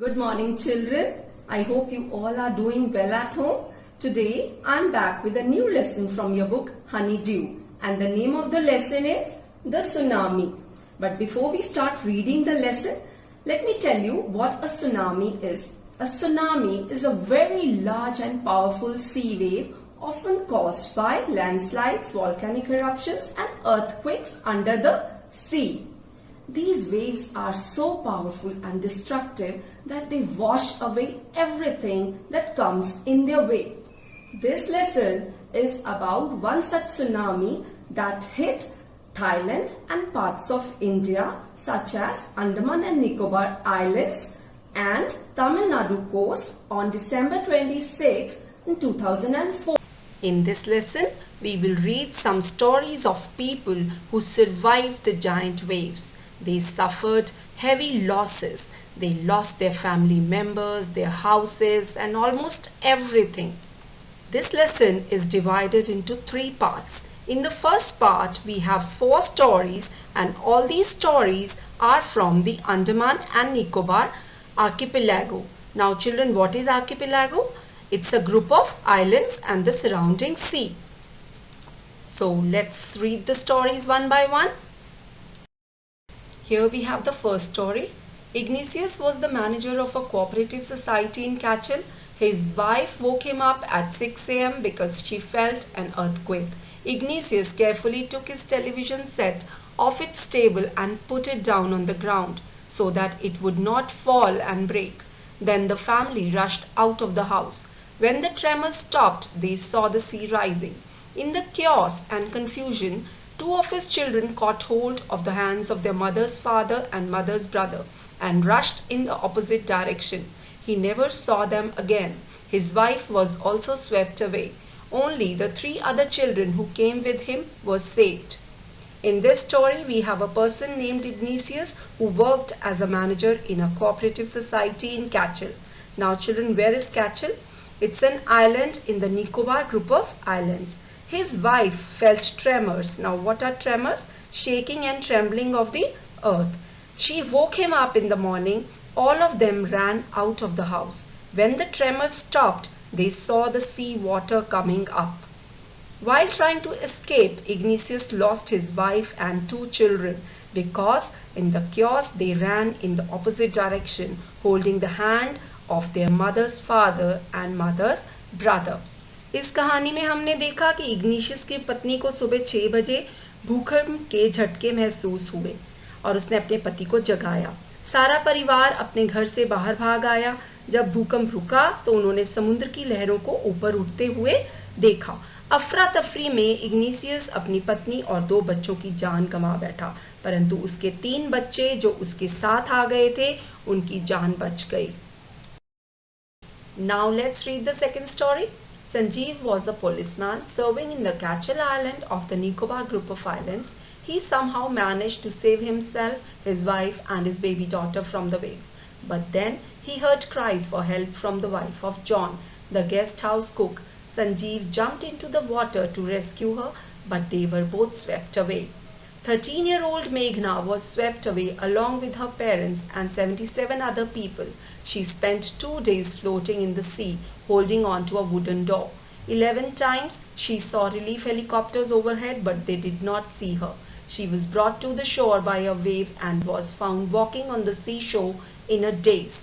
Good morning, children. I hope you all are doing well at home. Today, I'm back with a new lesson from your book, Honeydew. And the name of the lesson is The Tsunami. But before we start reading the lesson, let me tell you what a tsunami is. A tsunami is a very large and powerful sea wave often caused by landslides, volcanic eruptions and earthquakes under the sea. These waves are so powerful and destructive that they wash away everything that comes in their way. This lesson is about one such tsunami that hit Thailand and parts of India such as Andaman and Nicobar Islands and Tamil Nadu coast on December 26, 2004. In this lesson, we will read some stories of people who survived the giant waves. They suffered heavy losses. They lost their family members, their houses and almost everything. This lesson is divided into 3 parts. In the first part, we have 4 stories and all these stories are from the Andaman and Nicobar archipelago. Now children, what is archipelago? It's a group of islands and the surrounding sea. So let's read the stories one by one. Here we have the first story. Ignatius was the manager of a cooperative society in Kachel. His wife woke him up at 6 a.m. because she felt an earthquake. Ignatius carefully took his television set off its table and put it down on the ground so that it would not fall and break. Then the family rushed out of the house. When the tremors stopped, they saw the sea rising. In the chaos and confusion, 2 of his children caught hold of the hands of their mother's father and mother's brother and rushed in the opposite direction. He never saw them again. His wife was also swept away. Only the 3 other children who came with him were saved. In this story, we have a person named Ignatius who worked as a manager in a cooperative society in Kachel. Now children, where is Kachel? It's an island in the Nicobar group of islands. His wife felt tremors. Now what are tremors? Shaking and trembling of the earth. She woke him up in the morning. All of them ran out of the house. When the tremors stopped, they saw the sea water coming up. While trying to escape, Ignatius lost his wife and 2 children because in the chaos they ran in the opposite direction, holding the hand of their mother's father and mother's brother. इस कहानी में हमने देखा कि igneous की पत्नी को सुबह 6 बजे भूकंप के झटके महसूस हुए और उसने अपने पति को जगाया। सारा परिवार अपने घर से बाहर भाग आया। जब भूकंप रुका तो उन्होंने समुद्र की लहरों को ऊपर उठते हुए देखा। अफरा तफरी में इग्निशियस अपनी पत्नी और 2 बच्चों की जान गंवा बैठा, परंतु उसके 3 बच्चे जो उसके साथ आ गए थे, उनकी जान बच गई। Now let's read the second story. Sanjeev was a policeman serving in the Kachel Island of the Nicobar group of islands. He somehow managed to save himself, his wife and his baby daughter from the waves. But then he heard cries for help from the wife of John, the guest house cook. Sanjeev jumped into the water to rescue her, but they were both swept away. 13-year-old Meghna was swept away along with her parents and 77 other people. She spent 2 days floating in the sea, holding on to a wooden door. 11 times she saw relief helicopters overhead, but they did not see her. She was brought to the shore by a wave and was found walking on the seashore in a daze.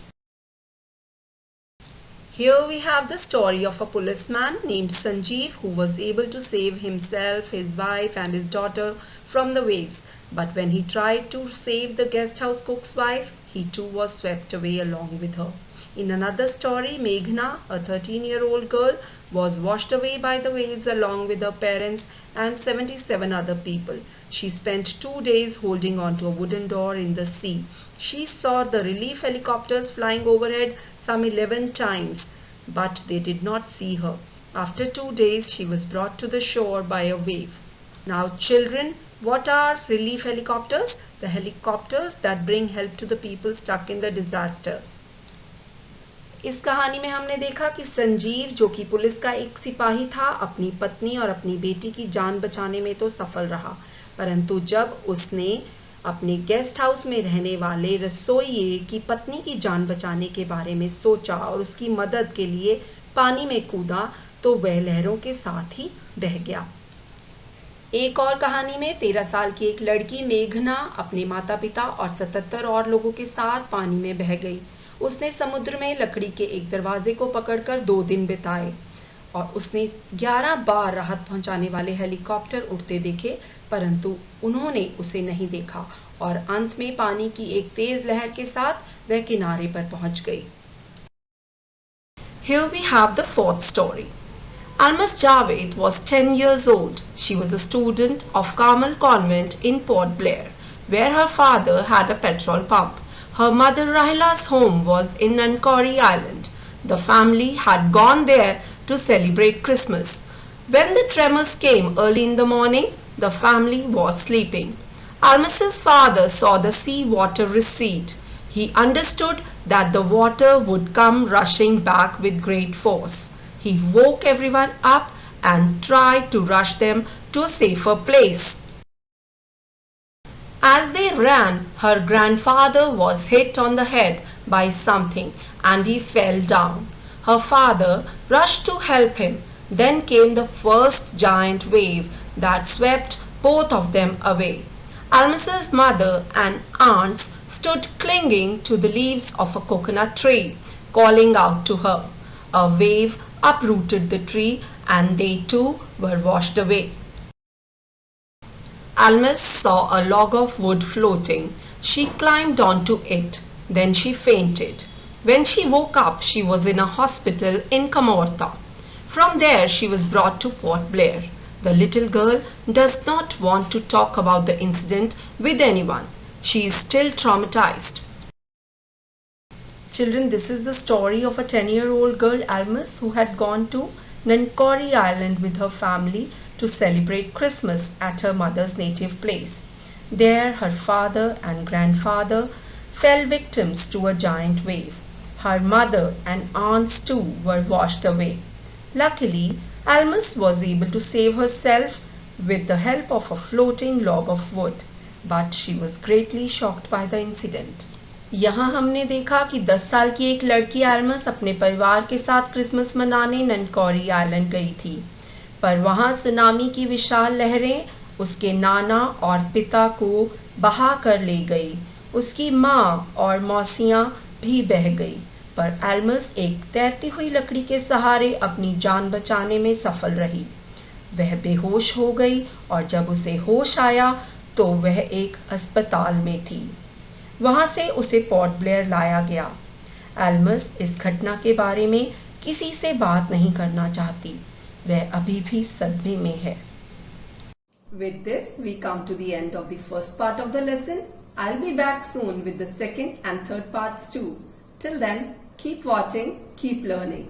Here we have the story of a policeman named Sanjeev who was able to save himself, his wife and his daughter from the waves. But when he tried to save the guest house cook's wife, he too was swept away along with her. In another story, Meghna, a 13-year-old girl, was washed away by the waves along with her parents and 77 other people. She spent 2 days holding on to a wooden door in the sea. She saw the relief helicopters flying overhead some 11 times, but they did not see her. After 2 days, she was brought to the shore by a wave. Now children, what are relief helicopters? The helicopters that bring help to the people stuck in the disasters. इस कहानी में हमने देखा कि संजीव जो कि police का एक सिपाही था, अपनी पत्नी और अपनी बेटी की जान बचाने में तो सफल रहा, परंतु जब उसने अपने गेस्ट हाउस में रहने वाले रसोइये की पत्नी की जान बचाने के बारे में सोचा और उसकी मदद के लिए पानी में कूदा तो वह लहरों के साथ ही बह गया। एक और कहानी में 13 साल की एक लड़की मेघना अपने माता पिता और 77 और लोगों के साथ पानी में बह गई। उसने समुद्र में लकड़ी के एक दरवाजे को पकड़कर 2 दिन बिताए और उसने 11 बार राहत पहुंचाने वाले हेलीकॉप्टर उड़ते देखे, परंतु उन्होंने उसे नहीं देखा और अंत में पानी की एक तेज लहर के साथ वह किनारे पर पहुंच गई। Here we have the fourth story. Almas Javed was 10 years old. She was a student of Carmel Convent in Port Blair, where her father had a petrol pump. Her mother Rahila's home was in Nancori Island. The family had gone there to celebrate Christmas. When the tremors came early in the morning, the family was sleeping. Almas's father saw the sea water recede. He understood that the water would come rushing back with great force. He woke everyone up and tried to rush them to a safer place. As they ran, her grandfather was hit on the head by something and he fell down. Her father rushed to help him. Then came the first giant wave that swept both of them away. Almas's mother and aunts stood clinging to the leaves of a coconut tree, calling out to her. A wave uprooted the tree and they too were washed away. Almas saw a log of wood floating. She climbed onto it. Then she fainted. When she woke up, she was in a hospital in Camorta. From there, she was brought to Port Blair. The little girl does not want to talk about the incident with anyone. She is still traumatized. Children, this is the story of a 10-year-old girl, Almas, who had gone to Nancori Island with her family to celebrate Christmas at her mother's native place. There, her father and grandfather fell victims to a giant wave. Her mother and aunts too were washed away. Luckily, Almas was able to save herself with the help of a floating log of wood, but she was greatly shocked by the incident. यहाँ हमने देखा कि 10 साल की एक लड़की Elms अपने परिवार के साथ क्रिसमस मनाने ननकौरी आइलैंड गई थी, पर वहां सुनामी की विशाल लहरें उसके नाना और पिता को बहा कर ले गई। उसकी माँ और मौसियाँ भी बह गई, पर एल्मस एक तैरती हुई लकड़ी के सहारे अपनी जान बचाने में सफल रही। वह बेहोश हो गई और जब उसे होश आया तो वह एक अस्पताल में थी। वहां से उसे पोर्ट ब्लेयर लाया गया। एल्मस इस घटना के बारे में किसी से बात नहीं करना चाहती। वह अभी भी सदमे में है। With this, we come to the end of the first part of the lesson. I'll be back soon with the second and third parts too. Till then, keep watching, keep learning.